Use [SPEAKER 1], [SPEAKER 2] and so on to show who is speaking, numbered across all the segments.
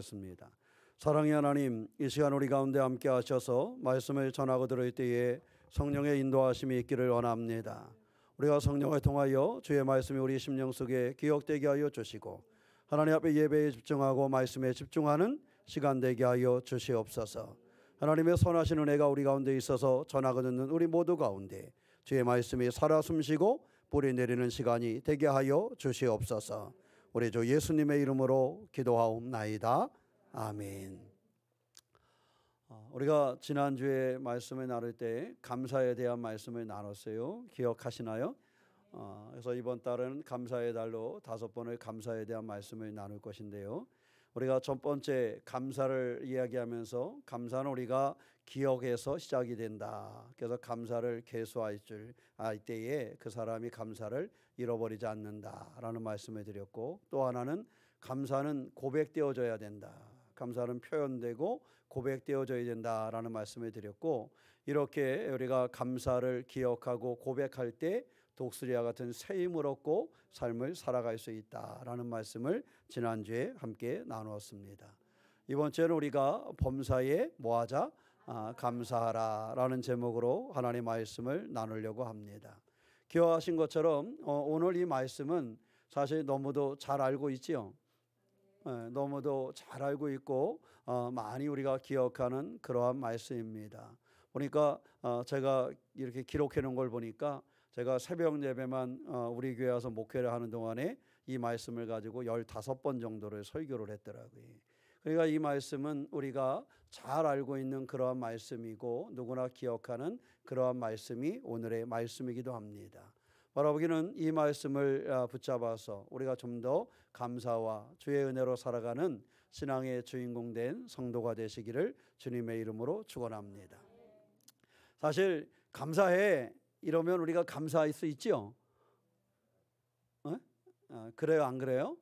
[SPEAKER 1] 기도하겠습니다. 사랑의 하나님, 이 시간 우리 가운데 함께 하셔서 말씀을 전하고 들을 때에 성령의 인도하심이 있기를 원합니다. 우리가 성령을 통하여 주의 말씀이 우리 심령 속에 기억되게 하여 주시고 하나님 앞에 예배에 집중하고 말씀에 집중하는 시간 되게 하여 주시옵소서. 하나님의 선하신 은혜가 우리 가운데 있어서 전하고 듣는 우리 모두 가운데 주의 말씀이 살아 숨쉬고 뿌리 내리는 시간이 되게 하여 주시옵소서. 우리 주 예수님의 이름으로 기도하옵나이다. 아멘. 우리가 지난주에 말씀을 나눌 때 감사에 대한 말씀을 나눴어요. 기억하시나요? 그래서 이번 달은 감사의 달로 5번을 감사에 대한 말씀을 나눌 것인데요. 우리가 첫 번째 감사를 이야기하면서 감사는 우리가 기억에서 시작이 된다. 그래서 감사를 계수할 때에 그 사람이 감사를 잃어버리지 않는다라는 말씀을 드렸고, 또 하나는 감사는 고백되어져야 된다. 감사는 표현되고 고백되어져야 된다라는 말씀을 드렸고, 이렇게 우리가 감사를 기억하고 고백할 때 독수리와 같은 새 힘을 얻고 삶을 살아갈 수 있다라는 말씀을 지난주에 함께 나누었습니다. 이번 주에는 우리가 범사에 뭐하자? 감사하라라는 제목으로 하나님의 말씀을 나누려고 합니다. 기억하신 것처럼 오늘 이 말씀은 사실 너무도 잘 알고 있지요. 너무도 잘 알고 있고 많이 우리가 기억하는 그러한 말씀입니다. 보니까 제가 이렇게 기록해 놓은 걸 보니까 제가 새벽 예배만 우리 교회 와서 목회를 하는 동안에 이 말씀을 가지고 15번 정도를 설교를 했더라고요. 그러니까 이 말씀은 우리가 잘 알고 있는 그러한 말씀이고 누구나 기억하는 그러한 말씀이 오늘의 말씀이기도 합니다. 바라보기는 이 말씀을 붙잡아서 우리가 좀 더 감사와 주의 은혜로 살아가는 신앙의 주인공 된 성도가 되시기를 주님의 이름으로 축원합니다. 사실 감사해 이러면 우리가 감사할 수 있죠? 그래요, 안 그래요?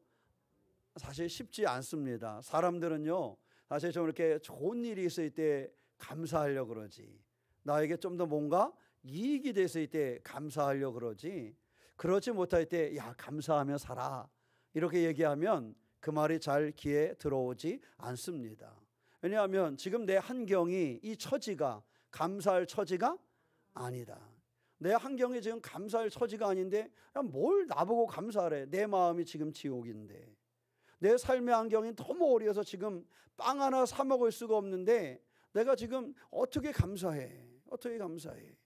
[SPEAKER 1] 사실 쉽지 않습니다. 사람들은요, 사실 좀 이렇게 좋은 일이 있을 때 감사하려고 그러지, 나에게 좀 더 뭔가 이익이 됐을 때 감사하려고 그러지, 그렇지 못할 때 야 감사하며 살아 이렇게 얘기하면 그 말이 잘 귀에 들어오지 않습니다. 왜냐하면 지금 내 환경이, 이 처지가 감사할 처지가 아니다. 내 환경이 지금 감사할 처지가 아닌데 뭘 나보고 감사하래. 내 마음이 지금 지옥인데, 내 삶의 환경이 너무 어려워서 지금 빵 하나 사 먹을 수가 없는데 내가 지금 어떻게 감사해? 어떻게 감사해?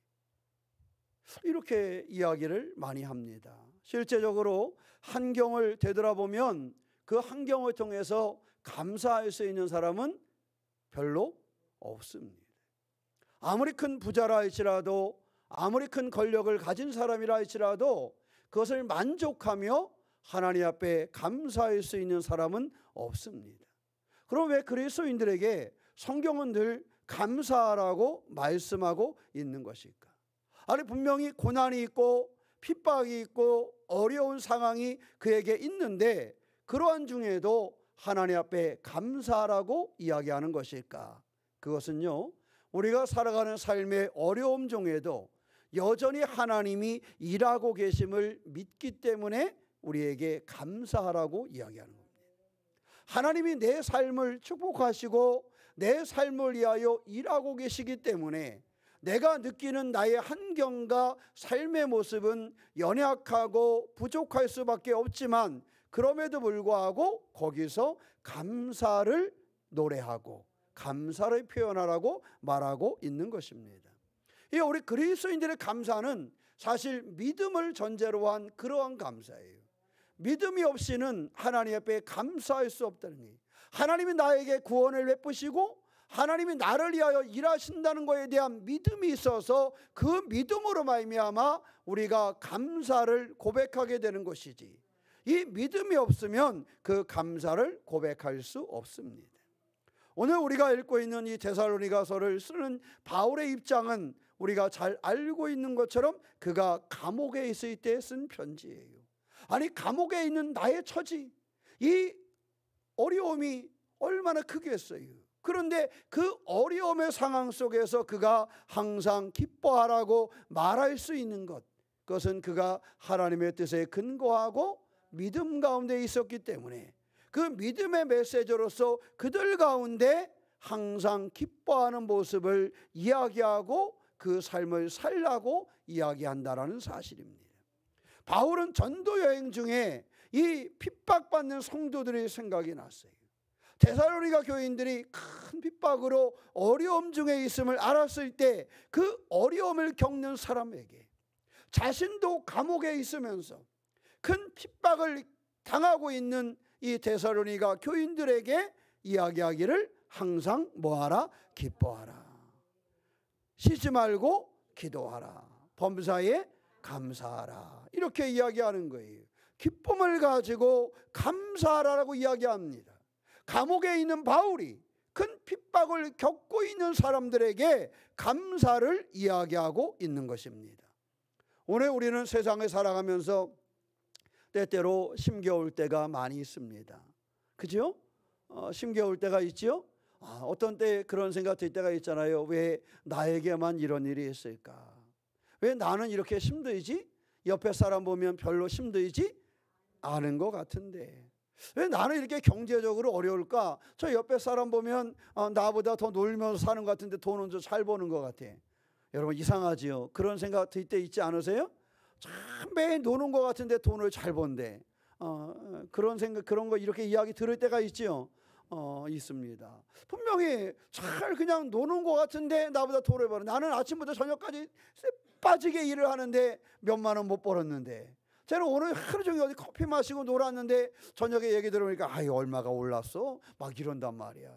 [SPEAKER 1] 이렇게 이야기를 많이 합니다. 실제적으로 환경을 되돌아보면 그 환경을 통해서 감사할 수 있는 사람은 별로 없습니다. 아무리 큰 부자라 할지라도, 아무리 큰 권력을 가진 사람이라 할지라도 그것을 만족하며 하나님 앞에 감사할 수 있는 사람은 없습니다. 그럼 왜 그리스도인들에게 성경은 늘 감사하라고 말씀하고 있는 것일까? 아니, 분명히 고난이 있고 핍박이 있고 어려운 상황이 그에게 있는데 그러한 중에도 하나님 앞에 감사하라고 이야기하는 것일까? 그것은요, 우리가 살아가는 삶의 어려움 중에도 여전히 하나님이 일하고 계심을 믿기 때문에 우리에게 감사하라고 이야기하는 겁니다. 하나님이 내 삶을 축복하시고 내 삶을 위하여 일하고 계시기 때문에 내가 느끼는 나의 환경과 삶의 모습은 연약하고 부족할 수밖에 없지만 그럼에도 불구하고 거기서 감사를 노래하고 감사를 표현하라고 말하고 있는 것입니다. 우리 그리스도인들의 감사는 사실 믿음을 전제로 한 그러한 감사예요. 믿음이 없이는 하나님 앞에 감사할 수 없다는 거예요. 하나님이 나에게 구원을 베푸시고 하나님이 나를 위하여 일하신다는 것에 대한 믿음이 있어서 그 믿음으로 말미암아 우리가 감사를 고백하게 되는 것이지, 이 믿음이 없으면 그 감사를 고백할 수 없습니다. 오늘 우리가 읽고 있는 이 데살로니가서를 쓰는 바울의 입장은 우리가 잘 알고 있는 것처럼 그가 감옥에 있을 때 쓴 편지예요. 아니, 감옥에 있는 나의 처지, 이 어려움이 얼마나 크겠어요. 그런데 그 어려움의 상황 속에서 그가 항상 기뻐하라고 말할 수 있는 것, 그것은 그가 하나님의 뜻에 근거하고 믿음 가운데 있었기 때문에, 그 믿음의 메시지로서 그들 가운데 항상 기뻐하는 모습을 이야기하고 그 삶을 살라고 이야기한다라는 사실입니다. 바울은 전도 여행 중에 이 핍박받는 성도들의 생각이 났어요. 데살로니가 교인들이 큰 핍박으로 어려움 중에 있음을 알았을 때 그 어려움을 겪는 사람에게 자신도 감옥에 있으면서 큰 핍박을 당하고 있는 이 데살로니가 교인들에게 이야기하기를 항상 뭐하라? 기뻐하라. 쉬지 말고 기도하라. 범사에 감사하라. 이렇게 이야기하는 거예요. 기쁨을 가지고 감사하라라고 이야기합니다. 감옥에 있는 바울이 큰 핍박을 겪고 있는 사람들에게 감사를 이야기하고 있는 것입니다. 오늘 우리는 세상에 살아가면서 때때로 힘겨울 때가 많이 있습니다. 그죠? 힘겨울 때가 있죠? 어떤 때 그런 생각 들 때가 있잖아요. 왜 나에게만 이런 일이 있을까? 왜 나는 이렇게 힘들지? 옆에 사람 보면 별로 힘들지 않은 것 같은데 왜 나는 이렇게 경제적으로 어려울까? 저 옆에 사람 보면 나보다 더 놀면서 사는 것 같은데 돈은 좀 잘 버는 것 같아. 여러분 이상하지요? 그런 생각 들 때 있지 않으세요? 참 매일 노는 것 같은데 돈을 잘 번대. 그런 생각, 그런 거 이렇게 이야기 들을 때가 있지요. 있습니다. 분명히 잘 그냥 노는 것 같은데 나보다 돈을 벌어. 나는 아침부터 저녁까지 빠지게 일을 하는데 몇만 원 못 벌었는데. 저는 오늘 하루 종일 어디 커피 마시고 놀았는데 저녁에 얘기 들으니까 얼마가 올랐어? 막 이런단 말이야.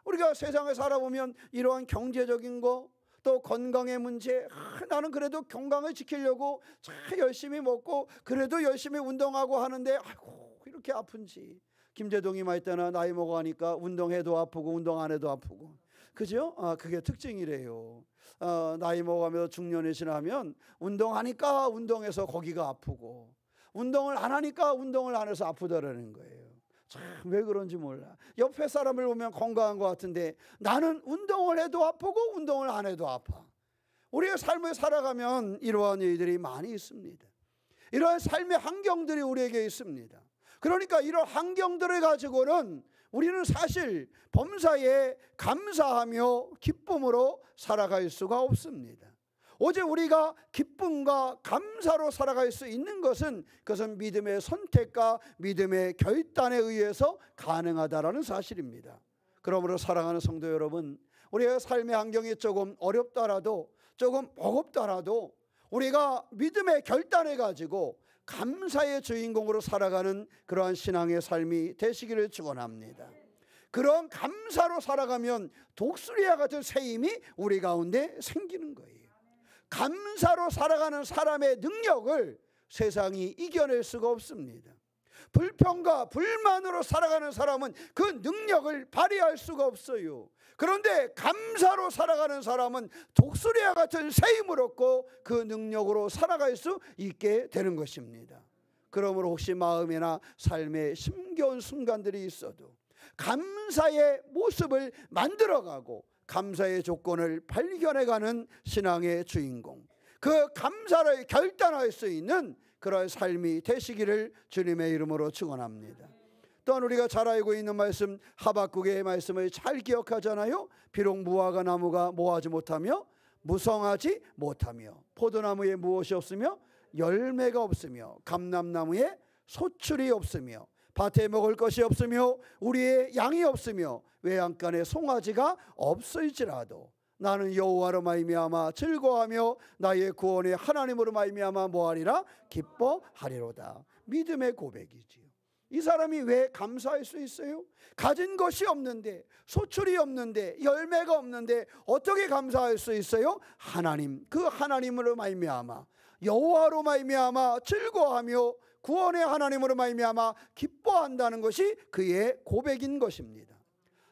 [SPEAKER 1] 우리가 세상에 살아보면 이러한 경제적인 거 또 건강의 문제, 나는 그래도 건강을 지키려고 잘 열심히 먹고 그래도 열심히 운동하고 하는데 아이고 이렇게 아픈지. 김재동이 말 때나 나이 먹어가니까 운동해도 아프고 운동 안 해도 아프고. 그죠? 그게 특징이래요. 나이 먹으면서 중년이 지나면 운동하니까 운동해서 거기가 아프고 운동을 안 하니까 운동을 안 해서 아프다라는 거예요. 참 왜 그런지 몰라. 옆에 사람을 보면 건강한 것 같은데 나는 운동을 해도 아프고 운동을 안 해도 아파. 우리의 삶을 살아가면 이러한 일들이 많이 있습니다. 이러한 삶의 환경들이 우리에게 있습니다. 그러니까 이런 환경들을 가지고는 우리는 사실 범사에 감사하며 기쁨으로 살아갈 수가 없습니다. 오직 우리가 기쁨과 감사로 살아갈 수 있는 것은 그것은 믿음의 선택과 믿음의 결단에 의해서 가능하다라는 사실입니다. 그러므로 사랑하는 성도 여러분, 우리의 삶의 환경이 조금 어렵더라도 조금 버겁더라도 우리가 믿음의 결단을 가지고 감사의 주인공으로 살아가는 그러한 신앙의 삶이 되시기를 축원합니다. 그런 감사로 살아가면 독수리와 같은 새 힘이 우리 가운데 생기는 거예요. 감사로 살아가는 사람의 능력을 세상이 이겨낼 수가 없습니다. 불평과 불만으로 살아가는 사람은 그 능력을 발휘할 수가 없어요. 그런데 감사로 살아가는 사람은 독수리와 같은 새 힘을 얻고 그 능력으로 살아갈 수 있게 되는 것입니다. 그러므로 혹시 마음이나 삶에 힘겨운 순간들이 있어도 감사의 모습을 만들어가고 감사의 조건을 발견해가는 신앙의 주인공, 그 감사를 결단할 수 있는 그런 삶이 되시기를 주님의 이름으로 축원합니다. 또한 우리가 잘 알고 있는 말씀 하박국의 말씀을 잘 기억하잖아요. 비록 무화과 나무가 모하지 못하며 무성하지 못하며 포도나무에 무엇이 없으며 열매가 없으며 감람나무에 소출이 없으며 밭에 먹을 것이 없으며 우리의 양이 없으며 외양간에 송아지가 없을지라도 나는 여호와로 말미암아 즐거워하며 나의 구원의 하나님으로 말미암아 뭐하리라? 기뻐하리로다. 믿음의 고백이지요. 이 사람이 왜 감사할 수 있어요? 가진 것이 없는데, 소출이 없는데, 열매가 없는데 어떻게 감사할 수 있어요? 하나님, 그 하나님으로 말미암아 여호와로 말미암아 즐거워하며 구원의 하나님으로 말미암아 기뻐한다는 것이 그의 고백인 것입니다.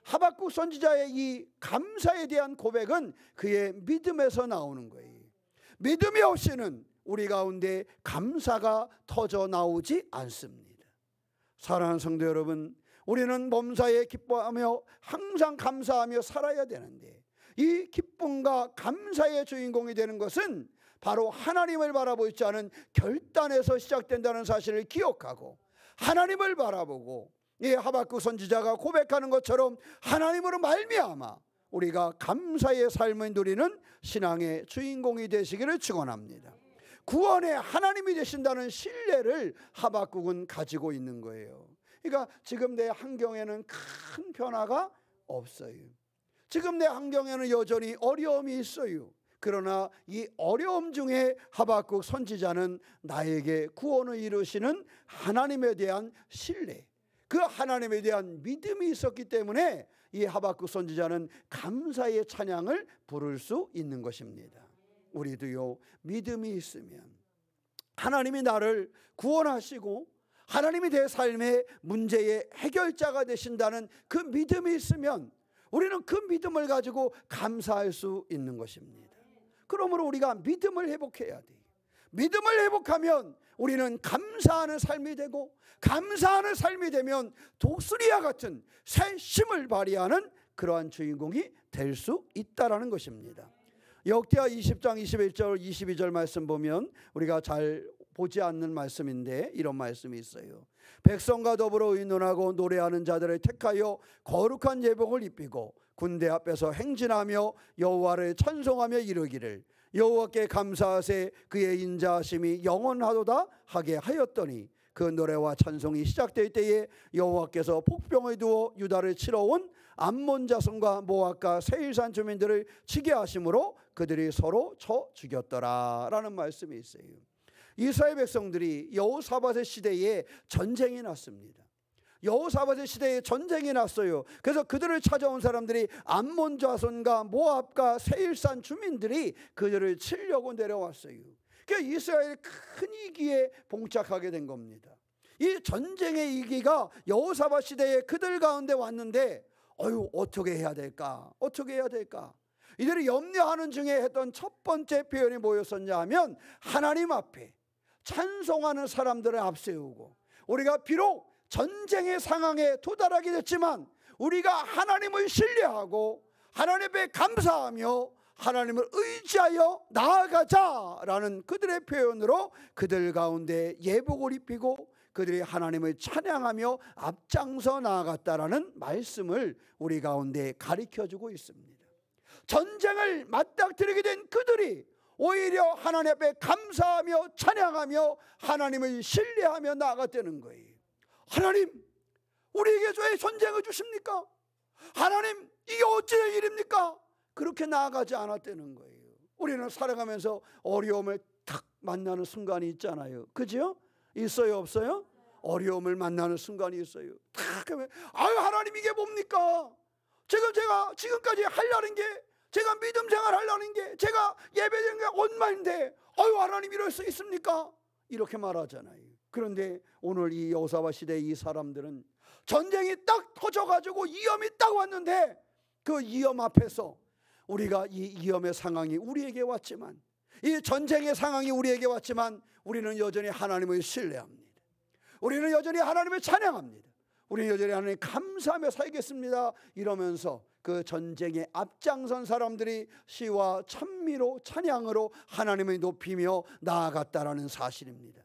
[SPEAKER 1] 하박국 선지자의 이 감사에 대한 고백은 그의 믿음에서 나오는 거예요. 믿음이 없이는 우리 가운데 감사가 터져 나오지 않습니다. 사랑하는 성도 여러분, 우리는 범사에 기뻐하며 항상 감사하며 살아야 되는데 이 기쁨과 감사의 주인공이 되는 것은 바로 하나님을 바라보지 않은 결단에서 시작된다는 사실을 기억하고 하나님을 바라보고 이 하박국 선지자가 고백하는 것처럼 하나님으로 말미암아 우리가 감사의 삶을 누리는 신앙의 주인공이 되시기를 축원합니다. 구원의 하나님이 되신다는 신뢰를 하박국은 가지고 있는 거예요. 그러니까 지금 내 환경에는 큰 변화가 없어요. 지금 내 환경에는 여전히 어려움이 있어요. 그러나 이 어려움 중에 하박국 선지자는 나에게 구원을 이루시는 하나님에 대한 신뢰, 그 하나님에 대한 믿음이 있었기 때문에 이 하박국 선지자는 감사의 찬양을 부를 수 있는 것입니다. 우리도요, 믿음이 있으면 하나님이 나를 구원하시고 하나님이 내 삶의 문제의 해결자가 되신다는 그 믿음이 있으면 우리는 그 믿음을 가지고 감사할 수 있는 것입니다. 그러므로 우리가 믿음을 회복해야 돼요. 믿음을 회복하면 우리는 감사하는 삶이 되고, 감사하는 삶이 되면 독수리와 같은 새 힘을 발휘하는 그러한 주인공이 될 수 있다라는 것입니다. 역대하 20장 21절 22절 말씀 보면 우리가 잘 보지 않는 말씀인데 이런 말씀이 있어요. 백성과 더불어 의논하고 노래하는 자들을 택하여 거룩한 예복을 입히고 군대 앞에서 행진하며 여호와를 찬송하며 이르기를 여호와께 감사하세 그의 인자하심이 영원하도다 하게 하였더니 그 노래와 찬송이 시작될 때에 여호와께서 폭병을 두어 유다를 치러 온 암몬 자손과 모압과 세일산 주민들을 치게 하심으로 그들이 서로 쳐 죽였더라 라는 말씀이 있어요. 이스라엘 백성들이 여호사밧의 시대에 전쟁이 났습니다. 여호사밧의 시대에 전쟁이 났어요. 그래서 그들을 찾아온 사람들이 암몬 자손과 모압과 세일산 주민들이 그들을 치려고 내려왔어요. 그러니까 이스라엘이 큰 위기에 봉착하게 된 겁니다. 이 전쟁의 위기가 여호사밧 시대에 그들 가운데 왔는데 어떻게 해야 될까? 어떻게 해야 될까? 이들이 염려하는 중에 했던 첫 번째 표현이 뭐였었냐 하면 하나님 앞에 찬송하는 사람들을 앞세우고, 우리가 비록 전쟁의 상황에 도달하게 됐지만 우리가 하나님을 신뢰하고 하나님 앞에 감사하며 하나님을 의지하여 나아가자라는 그들의 표현으로 그들 가운데 예복을 입히고 그들이 하나님을 찬양하며 앞장서 나아갔다라는 말씀을 우리 가운데 가르쳐주고 있습니다. 전쟁을 맞닥뜨리게 된 그들이 오히려 하나님 앞에 감사하며 찬양하며 하나님을 신뢰하며 나아갔다는 거예요. 하나님, 우리에게 왜 전쟁을 주십니까? 하나님, 이게 어찌된 일입니까? 그렇게 나아가지 않았다는 거예요. 우리는 살아가면서 어려움을 탁 만나는 순간이 있잖아요. 그죠? 있어요, 없어요? 어려움을 만나는 순간이 있어요. 탁 하면 하나님 이게 뭡니까? 제가 지금까지 하려는 게, 제가 믿음 생활 하려는 게, 제가 예배드리는 게 얼마인데 하나님 이럴 수 있습니까? 이렇게 말하잖아요. 그런데 오늘 이 여호사밧 시대의 이 사람들은 전쟁이 딱 터져가지고 위험이 딱 왔는데 그 위험 앞에서 우리가 이 위험의 상황이 우리에게 왔지만, 이 전쟁의 상황이 우리에게 왔지만 우리는 여전히 하나님을 신뢰합니다. 우리는 여전히 하나님을 찬양합니다. 우리는 여전히 하나님 감사하며 살겠습니다 이러면서 그 전쟁에 앞장선 사람들이 시와 찬미로 찬양으로 하나님을 높이며 나아갔다라는 사실입니다.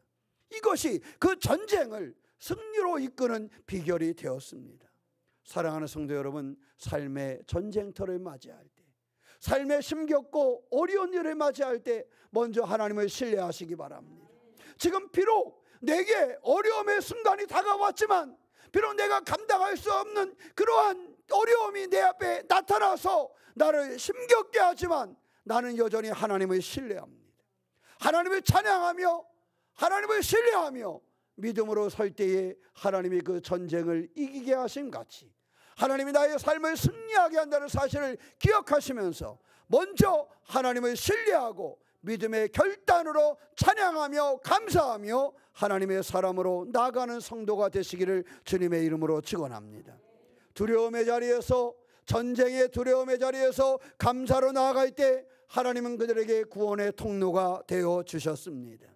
[SPEAKER 1] 이것이 그 전쟁을 승리로 이끄는 비결이 되었습니다. 사랑하는 성도 여러분, 삶의 전쟁터를 맞이할 때, 삶의 힘겹고 어려운 일을 맞이할 때 먼저 하나님을 신뢰하시기 바랍니다. 지금 비록 내게 어려움의 순간이 다가왔지만, 비록 내가 감당할 수 없는 그러한 어려움이 내 앞에 나타나서 나를 힘겹게 하지만 나는 여전히 하나님을 신뢰합니다. 하나님을 찬양하며 하나님을 신뢰하며 믿음으로 설 때에 하나님이 그 전쟁을 이기게 하신 같이 하나님이 나의 삶을 승리하게 한다는 사실을 기억하시면서 먼저 하나님을 신뢰하고 믿음의 결단으로 찬양하며 감사하며 하나님의 사람으로 나아가는 성도가 되시기를 주님의 이름으로 축원합니다. 두려움의 자리에서, 전쟁의 두려움의 자리에서 감사로 나아갈 때 하나님은 그들에게 구원의 통로가 되어 주셨습니다.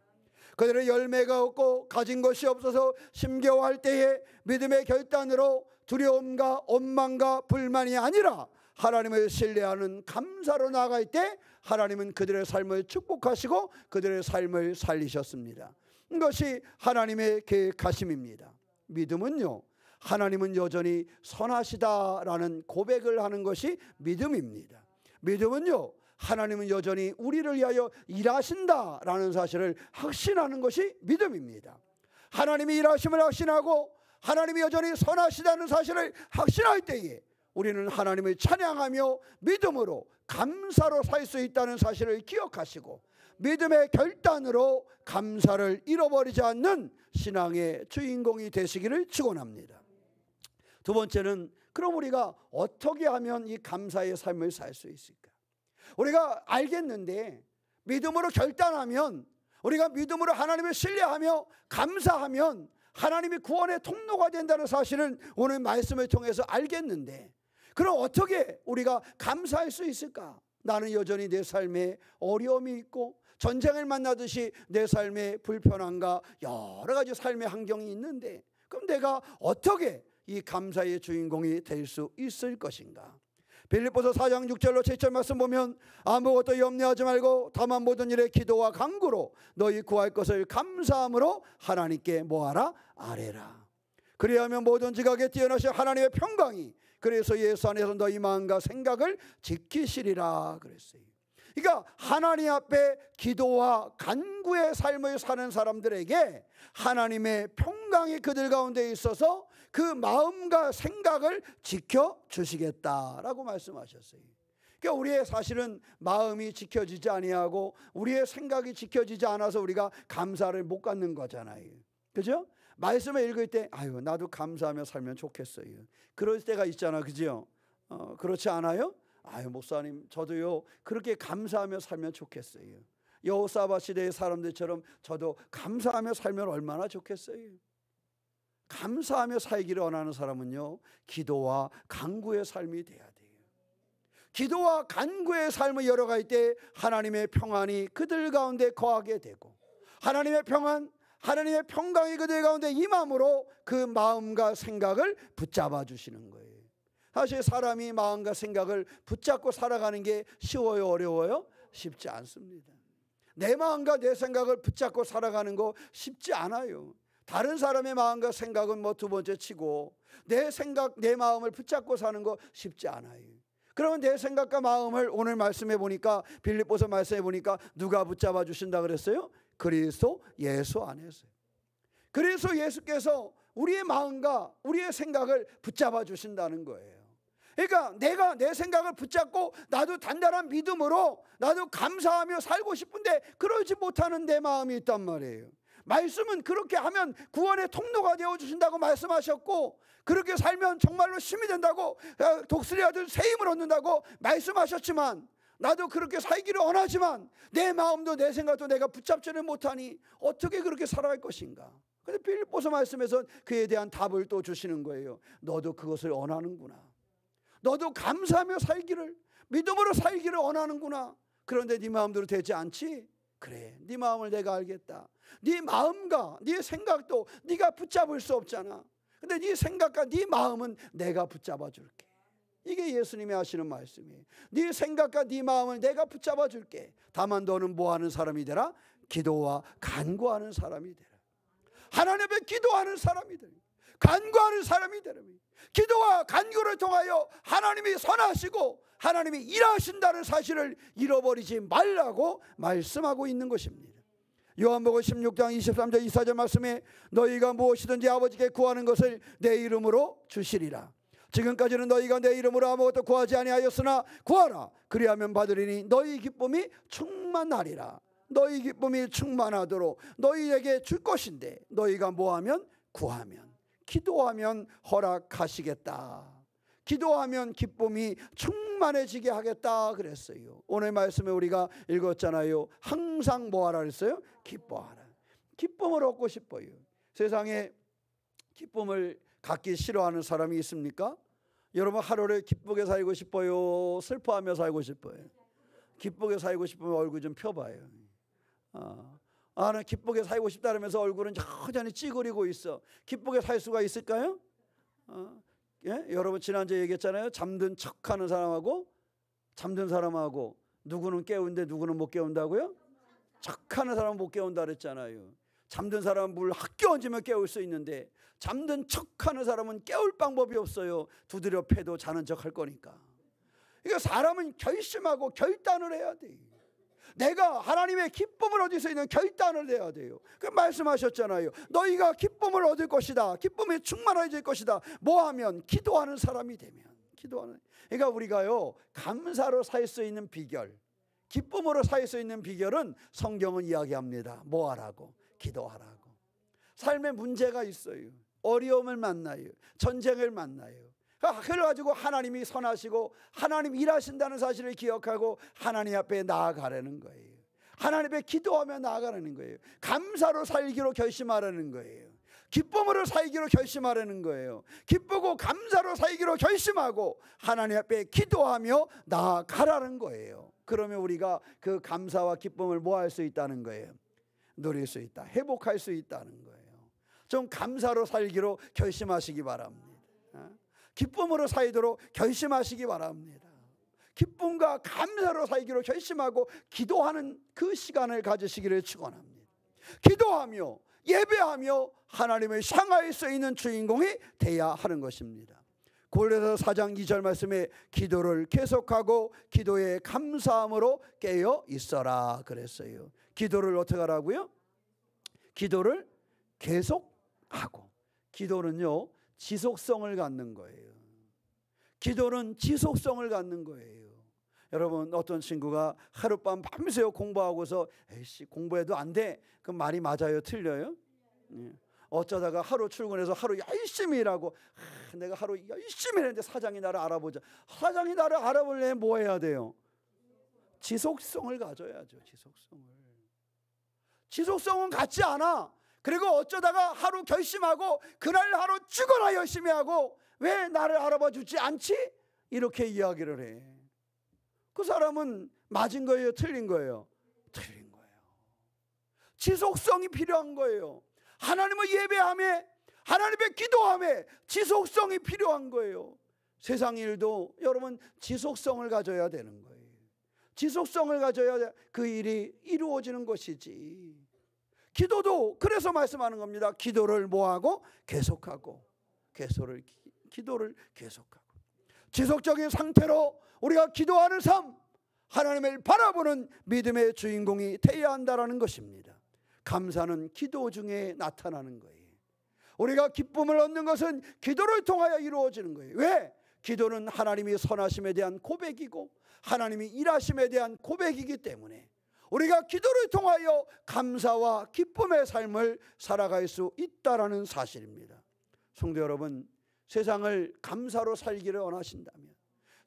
[SPEAKER 1] 그들의 열매가 없고 가진 것이 없어서 힘겨워할 때에 믿음의 결단으로 두려움과 원망과 불만이 아니라 하나님을 신뢰하는 감사로 나아갈 때 하나님은 그들의 삶을 축복하시고 그들의 삶을 살리셨습니다. 이것이 하나님의 계획하심입니다. 믿음은요, 하나님은 여전히 선하시다라는 고백을 하는 것이 믿음입니다. 믿음은요, 하나님은 여전히 우리를 위하여 일하신다라는 사실을 확신하는 것이 믿음입니다. 하나님이 일하심을 확신하고 하나님이 여전히 선하시다는 사실을 확신할 때에 우리는 하나님을 찬양하며 믿음으로 감사로 살 수 있다는 사실을 기억하시고 믿음의 결단으로 감사를 잃어버리지 않는 신앙의 주인공이 되시기를 축원합니다. 두 번째는, 그럼 우리가 어떻게 하면 이 감사의 삶을 살 수 있을까? 우리가 알겠는데 믿음으로 결단하면, 우리가 믿음으로 하나님을 신뢰하며 감사하면 하나님이 구원의 통로가 된다는 사실은 오늘 말씀을 통해서 알겠는데, 그럼 어떻게 우리가 감사할 수 있을까? 나는 여전히 내 삶에 어려움이 있고 전쟁을 만나듯이 내 삶에 불편함과 여러 가지 삶의 환경이 있는데, 그럼 내가 어떻게 이 감사의 주인공이 될 수 있을 것인가? 빌립보서 4장 6절로 7절 말씀 보면, 아무것도 염려하지 말고 다만 모든 일에 기도와 간구로 너희 구할 것을 감사함으로 하나님께 뭐하라? 아뢰라. 그리하면 모든 지각에 뛰어나신 하나님의 평강이 그래서 예수 안에서 너희 마음과 생각을 지키시리라 그랬어요. 그러니까 하나님 앞에 기도와 간구의 삶을 사는 사람들에게 하나님의 평강이 그들 가운데 있어서 그 마음과 생각을 지켜주시겠다라고 말씀하셨어요. 그러니까 우리의 사실은 마음이 지켜지지 아니하고 우리의 생각이 지켜지지 않아서 우리가 감사를 못 갖는 거잖아요. 그죠? 말씀을 읽을 때 아유 나도 감사하며 살면 좋겠어요. 그럴 때가 있잖아. 그죠? 그렇지 않아요? 아유 목사님 저도요 그렇게 감사하며 살면 좋겠어요. 여호사밧 시대의 사람들처럼 저도 감사하며 살면 얼마나 좋겠어요. 감사하며 살기를 원하는 사람은요 기도와 간구의 삶이 돼야 돼요. 기도와 간구의 삶을 열어갈 때 하나님의 평안이 그들 가운데 거하게 되고 하나님의 평안, 하나님의 평강이 그들 가운데 임함으로 그 마음과 생각을 붙잡아 주시는 거예요. 사실 사람이 마음과 생각을 붙잡고 살아가는 게 쉬워요? 어려워요? 쉽지 않습니다. 내 마음과 내 생각을 붙잡고 살아가는 거 쉽지 않아요. 다른 사람의 마음과 생각은 뭐 두 번째 치고 내 생각, 내 마음을 붙잡고 사는 거 쉽지 않아요. 그러면 내 생각과 마음을 오늘 말씀해 보니까 빌립보서 말씀해 보니까 누가 붙잡아 주신다 그랬어요? 그리스도 예수 안에서. 그리스도 예수께서 우리의 마음과 우리의 생각을 붙잡아 주신다는 거예요. 그러니까 내가 내 생각을 붙잡고 나도 단단한 믿음으로 나도 감사하며 살고 싶은데 그러지 못하는 내 마음이 있단 말이에요. 말씀은 그렇게 하면 구원의 통로가 되어주신다고 말씀하셨고 그렇게 살면 정말로 힘이 된다고 독수리 아들 새 힘을 얻는다고 말씀하셨지만 나도 그렇게 살기를 원하지만 내 마음도 내 생각도 내가 붙잡지를 못하니 어떻게 그렇게 살아갈 것인가. 근데 빌립보서 말씀에서 그에 대한 답을 또 주시는 거예요. 너도 그것을 원하는구나. 너도 감사하며 살기를 믿음으로 살기를 원하는구나. 그런데 네 마음대로 되지 않지? 그래 네 마음을 내가 알겠다. 네 마음과 네 생각도 네가 붙잡을 수 없잖아. 근데 네 생각과 네 마음은 내가 붙잡아 줄게. 이게 예수님이 하시는 말씀이에요. 네 생각과 네 마음을 내가 붙잡아 줄게. 다만 너는 뭐하는 사람이 되라? 기도와 간구하는 사람이 되라. 하나님 앞에 기도하는 사람이 되라. 간구하는 사람이 되라. 기도와 간구를 통하여 하나님이 선하시고 하나님이 일하신다는 사실을 잃어버리지 말라고 말씀하고 있는 것입니다. 요한복음 16장 23절 24절 말씀에 너희가 무엇이든지 아버지께 구하는 것을 내 이름으로 주시리라. 지금까지는 너희가 내 이름으로 아무것도 구하지 아니하였으나 구하라. 그리하면 받으리니 너희 기쁨이 충만하리라. 너희 기쁨이 충만하도록 너희에게 줄 것인데 너희가 뭐하면 구하면 기도하면 허락하시겠다. 기도하면 기쁨이 충만해지게 하겠다 그랬어요. 오늘 말씀에 우리가 읽었잖아요. 항상 뭐하라 그랬어요? 기뻐하라. 기쁨을 얻고 싶어요. 세상에 기쁨을 갖기 싫어하는 사람이 있습니까? 여러분 하루를 기쁘게 살고 싶어요? 슬퍼하며 살고 싶어요? 기쁘게 살고 싶으면 얼굴 좀 펴봐요. 나는 기쁘게 살고 싶다면서 얼굴은 여전히 찌그리고 있어. 기쁘게 살 수가 있을까요? 예? 여러분 지난주에 얘기했잖아요. 잠든 척하는 사람하고 잠든 사람하고 누구는 깨우는데 누구는 못 깨운다고요? 척하는 사람은 못 깨운다 그랬잖아요. 잠든 사람은 물 학교 얹으면 깨울 수 있는데 잠든 척하는 사람은 깨울 방법이 없어요. 두드려 패도 자는 척할 거니까. 그러니까 사람은 결심하고 결단을 해야 돼요. 내가 하나님의 기쁨을 얻을 수 있는 결단을 해야 돼요. 그 말씀하셨잖아요. 너희가 기쁨을 얻을 것이다. 기쁨에 충만해질 것이다. 뭐하면? 기도하는 사람이 되면. 기도하는. 그러니까 우리가요, 감사로 살 수 있는 비결, 기쁨으로 살 수 있는 비결은 성경은 이야기합니다. 뭐하라고? 기도하라고. 삶에 문제가 있어요. 어려움을 만나요. 전쟁을 만나요. 그래가지고 하나님이 선하시고 하나님 일하신다는 사실을 기억하고 하나님 앞에 나아가라는 거예요. 하나님 앞에 기도하며 나아가라는 거예요. 감사로 살기로 결심하라는 거예요. 기쁨으로 살기로 결심하라는 거예요. 기쁘고 감사로 살기로 결심하고 하나님 앞에 기도하며 나아가라는 거예요. 그러면 우리가 그 감사와 기쁨을 뭐 할 수 있다는 거예요? 누릴 수 있다. 회복할 수 있다는 거예요. 좀 감사로 살기로 결심하시기 바랍니다. 기쁨으로 살도록 결심하시기 바랍니다. 기쁨과 감사로 살기로 결심하고 기도하는 그 시간을 가지시기를 축원합니다. 기도하며 예배하며 하나님을 향할 수 있는 주인공이 돼야 하는 것입니다. 고린도서 4장 2절 말씀에 기도를 계속하고 기도에 감사함으로 깨어 있어라 그랬어요. 기도를 어떻게 하라고요? 기도를 계속하고. 기도는요, 지속성을 갖는 거예요. 기도는 지속성을 갖는 거예요. 여러분, 어떤 친구가 하룻밤 밤새워 공부하고서 에이씨 공부해도 안 돼. 그 말이 맞아요? 틀려요? 어쩌다가 하루 출근해서 하루 열심히 일하고 내가 하루 열심히 했는데 사장이 나를 알아보자. 사장이 나를 알아보려면 뭐 해야 돼요? 지속성을 가져야죠. 지속성은 갖지 않아. 그리고 어쩌다가 하루 결심하고 그날 하루 죽어라 열심히 하고 왜 나를 알아봐 주지 않지? 이렇게 이야기를 해. 그 사람은 맞은 거예요? 틀린 거예요? 틀린 거예요. 지속성이 필요한 거예요. 하나님을 예배하며 하나님의 기도하며 지속성이 필요한 거예요. 세상 일도 여러분 지속성을 가져야 되는 거예요. 지속성을 가져야 그 일이 이루어지는 것이지. 기도도 그래서 말씀하는 겁니다. 기도를 뭐하고? 계속하고. 기도를 계속하고. 지속적인 상태로 우리가 기도하는 삶, 하나님을 바라보는 믿음의 주인공이 되어야 한다는 것입니다. 감사는 기도 중에 나타나는 거예요. 우리가 기쁨을 얻는 것은 기도를 통하여 이루어지는 거예요. 왜? 기도는 하나님이 선하심에 대한 고백이고 하나님이 일하심에 대한 고백이기 때문에 우리가 기도를 통하여 감사와 기쁨의 삶을 살아갈 수 있다는 사실입니다. 성도 여러분, 세상을 감사로 살기를 원하신다면,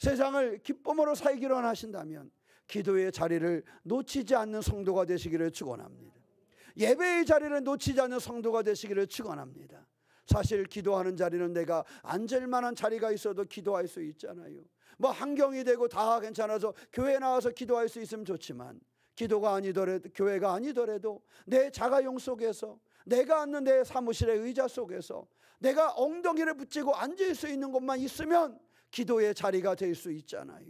[SPEAKER 1] 세상을 기쁨으로 살기를 원하신다면 기도의 자리를 놓치지 않는 성도가 되시기를 축원합니다. 예배의 자리를 놓치지 않는 성도가 되시기를 축원합니다. 사실 기도하는 자리는 내가 앉을 만한 자리가 있어도 기도할 수 있잖아요. 뭐 환경이 되고 다 괜찮아서 교회 나와서 기도할 수 있으면 좋지만 기도가 아니더라도, 교회가 아니더라도 내 자가용 속에서, 내가 앉는 내 사무실의 의자 속에서 내가 엉덩이를 붙이고 앉을 수 있는 곳만 있으면 기도의 자리가 될 수 있잖아요.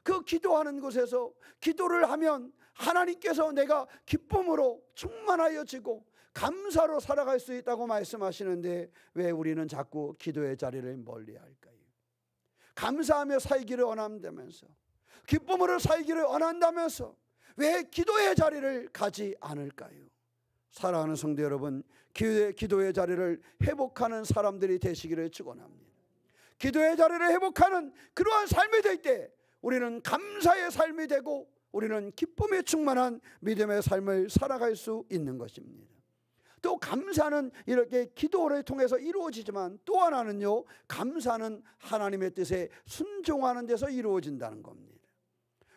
[SPEAKER 1] 그 기도하는 곳에서 기도를 하면 하나님께서 내가 기쁨으로 충만하여지고 감사로 살아갈 수 있다고 말씀하시는데 왜 우리는 자꾸 기도의 자리를 멀리할까요? 감사하며 살기를 원한다면서, 기쁨으로 살기를 원한다면서 왜 기도의 자리를 가지 않을까요? 사랑하는 성도 여러분, 기도의 자리를 회복하는 사람들이 되시기를 축원합니다. 기도의 자리를 회복하는 그러한 삶이 될 때 우리는 감사의 삶이 되고 우리는 기쁨에 충만한 믿음의 삶을 살아갈 수 있는 것입니다. 또 감사는 이렇게 기도를 통해서 이루어지지만 또 하나는요, 감사는 하나님의 뜻에 순종하는 데서 이루어진다는 겁니다.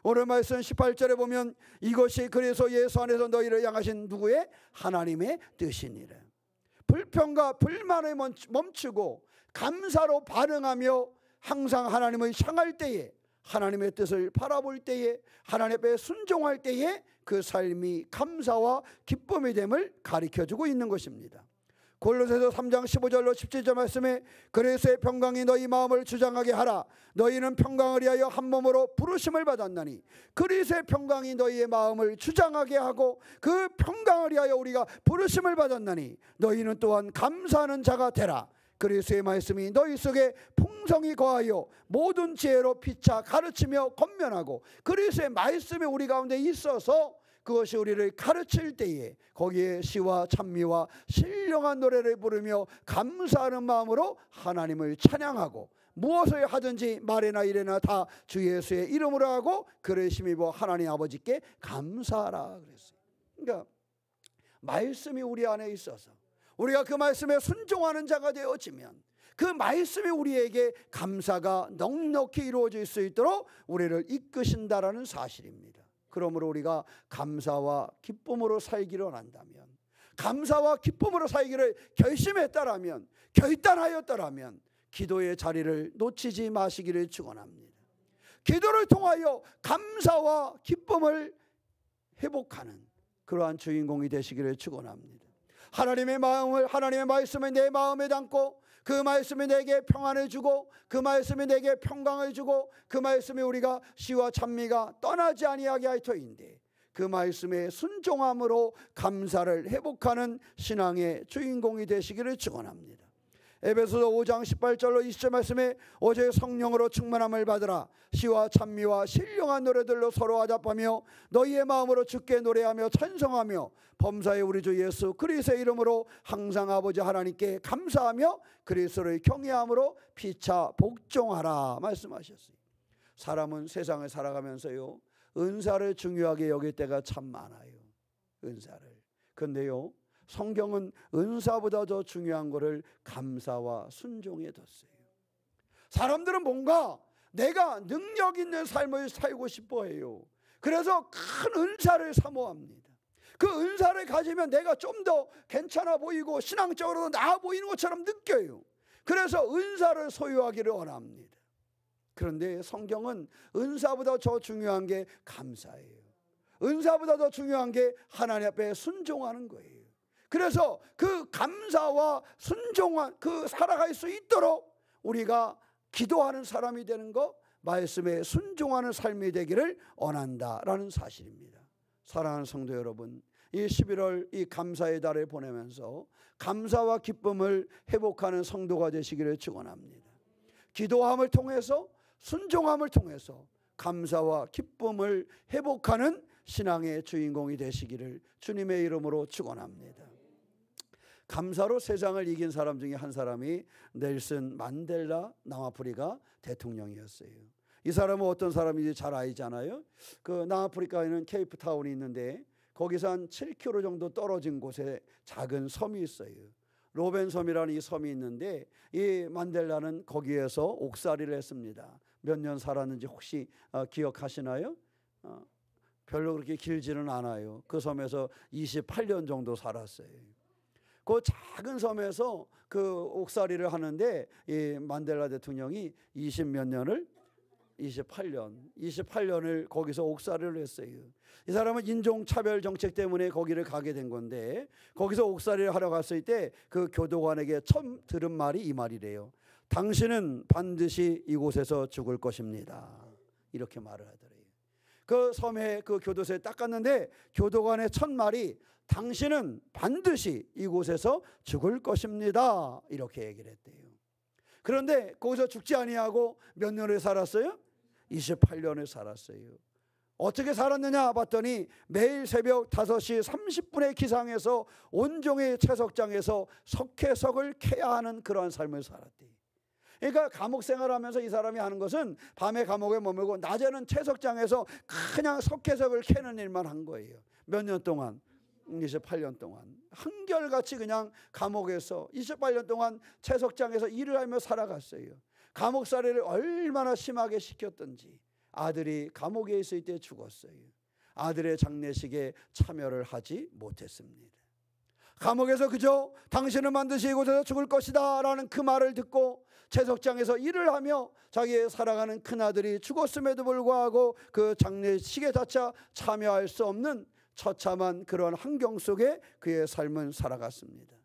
[SPEAKER 1] 오늘 말씀 18절에 보면 이것이 그래서 예수 안에서 너희를 향하신 누구의? 하나님의 뜻이니라. 불평과 불만을 멈추고 감사로 반응하며 항상 하나님을 향할 때에, 하나님의 뜻을 바라볼 때에, 하나님 앞에 순종할 때에 그 삶이 감사와 기쁨이 됨을 가르쳐주고 있는 것입니다. 골로새서 3장 15절로 17절 말씀에 그리스도의 평강이 너희 마음을 주장하게 하라. 너희는 평강을 위하여 한 몸으로 부르심을 받았나니 그리스도의 평강이 너희의 마음을 주장하게 하고 그 평강을 위하여 우리가 부르심을 받았나니 너희는 또한 감사하는 자가 되라. 그리스도의 말씀이 너희 속에 풍성히 거하여 모든 지혜로 피차 가르치며 권면하고 그리스도의 말씀이 우리 가운데 있어서 그것이 우리를 가르칠 때에 거기에 시와 찬미와 신령한 노래를 부르며 감사하는 마음으로 하나님을 찬양하고 무엇을 하든지 말이나 일이나 다 주 예수의 이름으로 하고 그를 힘입어 하나님 아버지께 감사하라 그랬어요. 그러니까 말씀이 우리 안에 있어서 우리가 그 말씀에 순종하는 자가 되어지면 그 말씀이 우리에게 감사가 넉넉히 이루어질 수 있도록 우리를 이끄신다라는 사실입니다. 그러므로 우리가 감사와 기쁨으로 살기를 원한다면, 감사와 기쁨으로 살기를 결심했다라면, 결단하였다라면 기도의 자리를 놓치지 마시기를 축원합니다. 기도를 통하여 감사와 기쁨을 회복하는 그러한 주인공이 되시기를 축원합니다. 하나님의 마음을, 하나님의 말씀을 내 마음에 담고 그 말씀이 내게 평안을 주고 그 말씀이 내게 평강을 주고 그 말씀이 우리가 시와 찬미가 떠나지 아니하게 할 터인데 그 말씀에 순종함으로 감사를 회복하는 신앙의 주인공이 되시기를 축원합니다. 에베소서 5장 18절로 20절 말씀에 오직 성령으로 충만함을 받으라. 시와 찬미와 신령한 노래들로 서로 화답하며 너희의 마음으로 주께 노래하며 찬송하며 범사의 우리 주 예수 그리스도의 이름으로 항상 아버지 하나님께 감사하며 그리스도를 경외함으로 피차 복종하라 말씀하셨어요. 사람은 세상을 살아가면서요 은사를 중요하게 여길 때가 참 많아요. 은사를. 근데요 성경은 은사보다 더 중요한 것을 감사와 순종에 뒀어요. 사람들은 뭔가 내가 능력 있는 삶을 살고 싶어 해요. 그래서 큰 은사를 사모합니다. 그 은사를 가지면 내가 좀 더 괜찮아 보이고 신앙적으로도 나아 보이는 것처럼 느껴요. 그래서 은사를 소유하기를 원합니다. 그런데 성경은 은사보다 더 중요한 게 감사예요. 은사보다 더 중요한 게 하나님 앞에 순종하는 거예요. 그래서 그 감사와 순종한 그 살아갈 수 있도록 우리가 기도하는 사람이 되는 것, 말씀에 순종하는 삶이 되기를 원한다라는 사실입니다. 사랑하는 성도 여러분, 이 11월 이 감사의 달을 보내면서 감사와 기쁨을 회복하는 성도가 되시기를 축원합니다. 기도함을 통해서 순종함을 통해서 감사와 기쁨을 회복하는 신앙의 주인공이 되시기를 주님의 이름으로 축원합니다. 감사로 세상을 이긴 사람 중에 한 사람이 넬슨 만델라 남아프리카 대통령이었어요. 이 사람은 어떤 사람인지 잘 알잖아요. 그 남아프리카에는 케이프타운이 있는데 거기서 한 7km 정도 떨어진 곳에 작은 섬이 있어요. 로벤 섬이라는 이 섬이 있는데 이 만델라는 거기에서 옥살이를 했습니다. 몇 년 살았는지 혹시 기억하시나요? 별로 그렇게 길지는 않아요. 그 섬에서 28년 정도 살았어요. 그 작은 섬에서 그 옥살이를 하는데 이 만델라 대통령이 28년을 거기서 옥살이를 했어요. 이 사람은 인종차별 정책 때문에 거기를 가게 된 건데 거기서 옥살이를 하러 갔을 때 그 교도관에게 처음 들은 말이 이 말이래요. 당신은 반드시 이곳에서 죽을 것입니다. 이렇게 말을 하더래요. 그 섬에 그 교도소에 딱 갔는데 교도관의 첫 말이 당신은 반드시 이곳에서 죽을 것입니다. 이렇게 얘기를 했대요. 그런데 거기서 죽지 아니하고 몇 년을 살았어요? 28년을 살았어요. 어떻게 살았느냐 봤더니 매일 새벽 5시 30분에 기상해서 온종일 채석장에서 석회석을 캐야 하는 그러한 삶을 살았대요. 그러니까 감옥 생활하면서 이 사람이 하는 것은 밤에 감옥에 머물고 낮에는 채석장에서 그냥 석회석을 캐는 일만 한 거예요. 몇 년 동안? 28년 동안 한결같이 그냥 감옥에서 28년 동안 채석장에서 일을 하며 살아갔어요. 감옥살이를 얼마나 심하게 시켰던지 아들이 감옥에 있을 때 죽었어요. 아들의 장례식에 참여를 하지 못했습니다. 감옥에서 그저 당신은 반드시 이곳에서 죽을 것이다 라는 그 말을 듣고 채석장에서 일을 하며 자기의 살아가는 큰아들이 죽었음에도 불구하고 그 장례식에 자차 참여할 수 없는 처참한 그런 환경 속에 그의 삶은 살아갔습니다.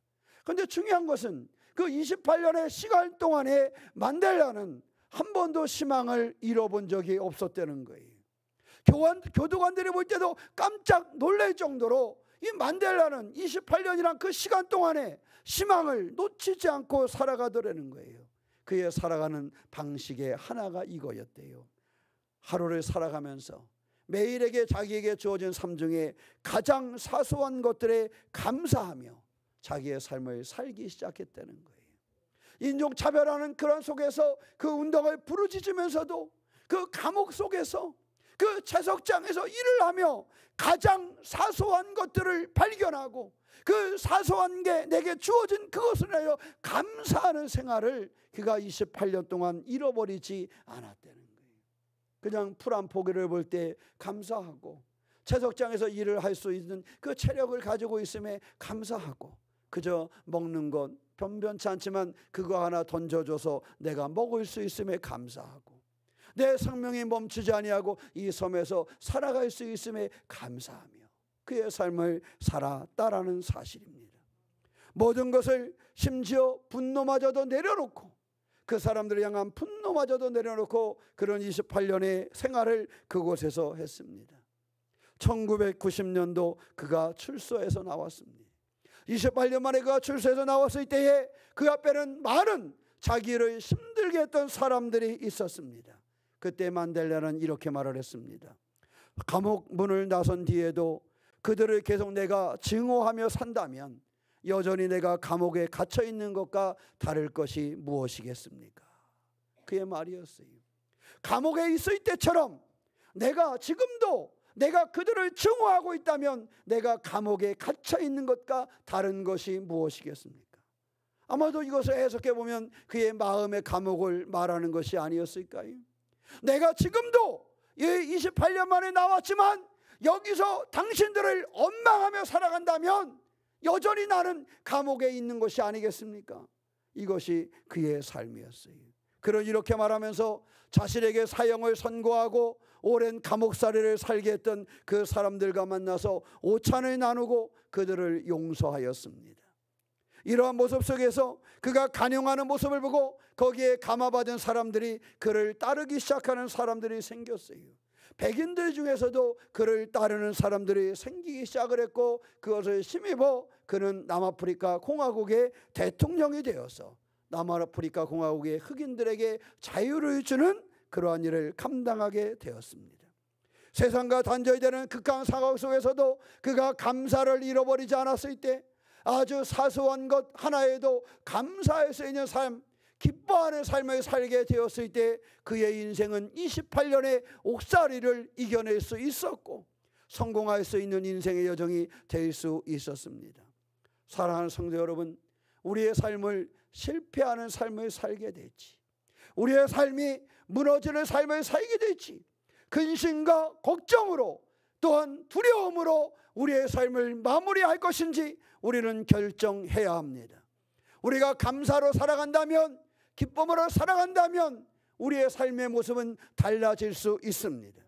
[SPEAKER 1] 그런데 중요한 것은 그 28년의 시간 동안에 만델라는 한 번도 희망을 잃어본 적이 없었다는 거예요. 교도관들이 볼 때도 깜짝 놀랄 정도로 이 만델라는 28년이란 그 시간 동안에 희망을 놓치지 않고 살아가더라는 거예요. 그의 살아가는 방식의 하나가 이거였대요. 하루를 살아가면서 매일에게 자기에게 주어진 삶 중에 가장 사소한 것들에 감사하며 자기의 삶을 살기 시작했다는 거예요. 인종차별하는 그런 속에서 그 운동을 부르짖으면서도 그 감옥 속에서 그 채석장에서 일을 하며 가장 사소한 것들을 발견하고 그 사소한 게 내게 주어진 그것을 위하여 감사하는 생활을 그가 28년 동안 잃어버리지 않았다는 거예요. 그냥 풀 한 포기를 볼 때 감사하고 채석장에서 일을 할 수 있는 그 체력을 가지고 있음에 감사하고 그저 먹는 것 변변치 않지만 그거 하나 던져줘서 내가 먹을 수 있음에 감사하고 내 생명이 멈추지 아니하고 이 섬에서 살아갈 수 있음에 감사하며 그의 삶을 살았다라는 사실입니다. 모든 것을 심지어 분노마저도 내려놓고 그 사람들을 향한 분노마저도 내려놓고 그런 28년의 생활을 그곳에서 했습니다. 1990년도 그가 출소해서 나왔습니다. 28년 만에 그가 출소해서 나왔을 때에 그 앞에는 많은 자기를 힘들게 했던 사람들이 있었습니다. 그때 만델라는 이렇게 말을 했습니다. 감옥 문을 나선 뒤에도 그들을 계속 내가 증오하며 산다면 여전히 내가 감옥에 갇혀 있는 것과 다를 것이 무엇이겠습니까? 그의 말이었어요. 감옥에 있을 때처럼 내가 지금도 내가 그들을 증오하고 있다면 내가 감옥에 갇혀 있는 것과 다른 것이 무엇이겠습니까? 아마도 이것을 해석해 보면 그의 마음의 감옥을 말하는 것이 아니었을까요? 내가 지금도 28년 만에 나왔지만 여기서 당신들을 원망하며 살아간다면 여전히 나는 감옥에 있는 것이 아니겠습니까? 이것이 그의 삶이었어요. 그런 이렇게 말하면서 자신에게 사형을 선고하고 오랜 감옥살이를 살게 했던 그 사람들과 만나서 오찬을 나누고 그들을 용서하였습니다. 이러한 모습 속에서 그가 간용하는 모습을 보고 거기에 감화받은 사람들이 그를 따르기 시작하는 사람들이 생겼어요. 백인들 중에서도 그를 따르는 사람들이 생기기 시작을 했고 그것을 힘입어 그는 남아프리카 공화국의 대통령이 되어서 남아프리카 공화국의 흑인들에게 자유를 주는 그러한 일을 감당하게 되었습니다. 세상과 단절이 되는 극한 상황 속에서도 그가 감사를 잃어버리지 않았을 때 아주 사소한 것 하나에도 감사할 수 있는 삶, 기뻐하는 삶을 살게 되었을 때 그의 인생은 28년의 옥살이를 이겨낼 수 있었고 성공할 수 있는 인생의 여정이 될 수 있었습니다. 사랑하는 성도 여러분, 우리의 삶을 실패하는 삶을 살게 될지 우리의 삶이 무너지는 삶을 살게 될지 근심과 걱정으로 또한 두려움으로 우리의 삶을 마무리할 것인지 우리는 결정해야 합니다. 우리가 감사로 살아간다면 기쁨으로 살아간다면 우리의 삶의 모습은 달라질 수 있습니다.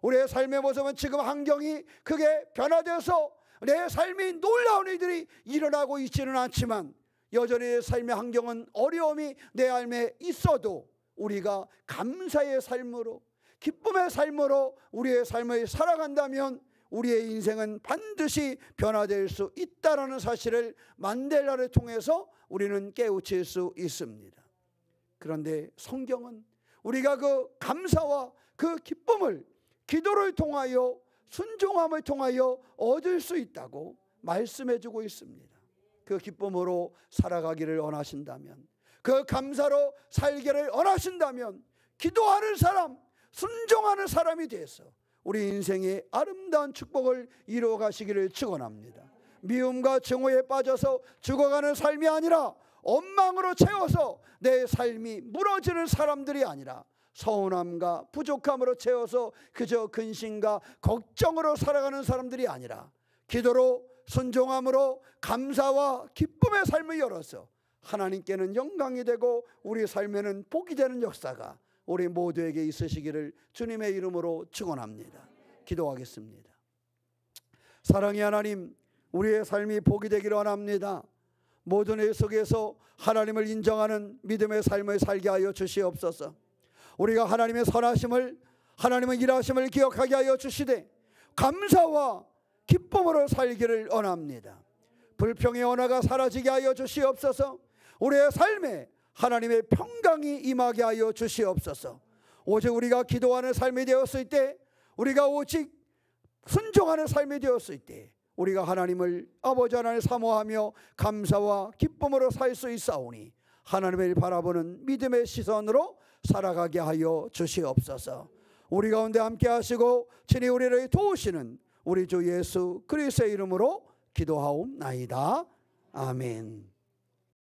[SPEAKER 1] 우리의 삶의 모습은 지금 환경이 크게 변화되어서 내 삶이 놀라운 일들이 일어나고 있지는 않지만 여전히 내 삶의 환경은 어려움이 내 삶에 있어도 우리가 감사의 삶으로 기쁨의 삶으로 우리의 삶을 살아간다면 우리의 인생은 반드시 변화될 수 있다는 사실을 만델라를 통해서 우리는 깨우칠 수 있습니다. 그런데 성경은 우리가 그 감사와 그 기쁨을 기도를 통하여 순종함을 통하여 얻을 수 있다고 말씀해 주고 있습니다. 그 기쁨으로 살아가기를 원하신다면 그 감사로 살기를 원하신다면 기도하는 사람, 순종하는 사람이 돼서 우리 인생의 아름다운 축복을 이루어 가시기를 축원합니다. 미움과 증오에 빠져서 죽어가는 삶이 아니라 원망으로 채워서 내 삶이 무너지는 사람들이 아니라 서운함과 부족함으로 채워서 그저 근심과 걱정으로 살아가는 사람들이 아니라 기도로 순종함으로 감사와 기쁨의 삶을 열어서 하나님께는 영광이 되고 우리 삶에는 복이 되는 역사가 우리 모두에게 있으시기를 주님의 이름으로 축원합니다. 기도하겠습니다. 사랑의 하나님, 우리의 삶이 복이 되기를 원합니다. 모든 일 속에서 하나님을 인정하는 믿음의 삶을 살게 하여 주시옵소서. 우리가 하나님의 선하심을, 하나님의 일하심을 기억하게 하여 주시되 감사와 기쁨으로 살기를 원합니다. 불평의 언어가 사라지게 하여 주시옵소서. 우리의 삶에 하나님의 평강이 임하게 하여 주시옵소서. 오직 우리가 기도하는 삶이 되었을 때, 우리가 오직 순종하는 삶이 되었을 때 우리가 하나님을 아버지 하나님을 사모하며 감사와 기쁨으로 살 수 있사오니 하나님을 바라보는 믿음의 시선으로 살아가게 하여 주시옵소서. 우리 가운데 함께 하시고 친히 우리를 도우시는 우리 주 예수 그리스도의 이름으로 기도하옵나이다. 아멘.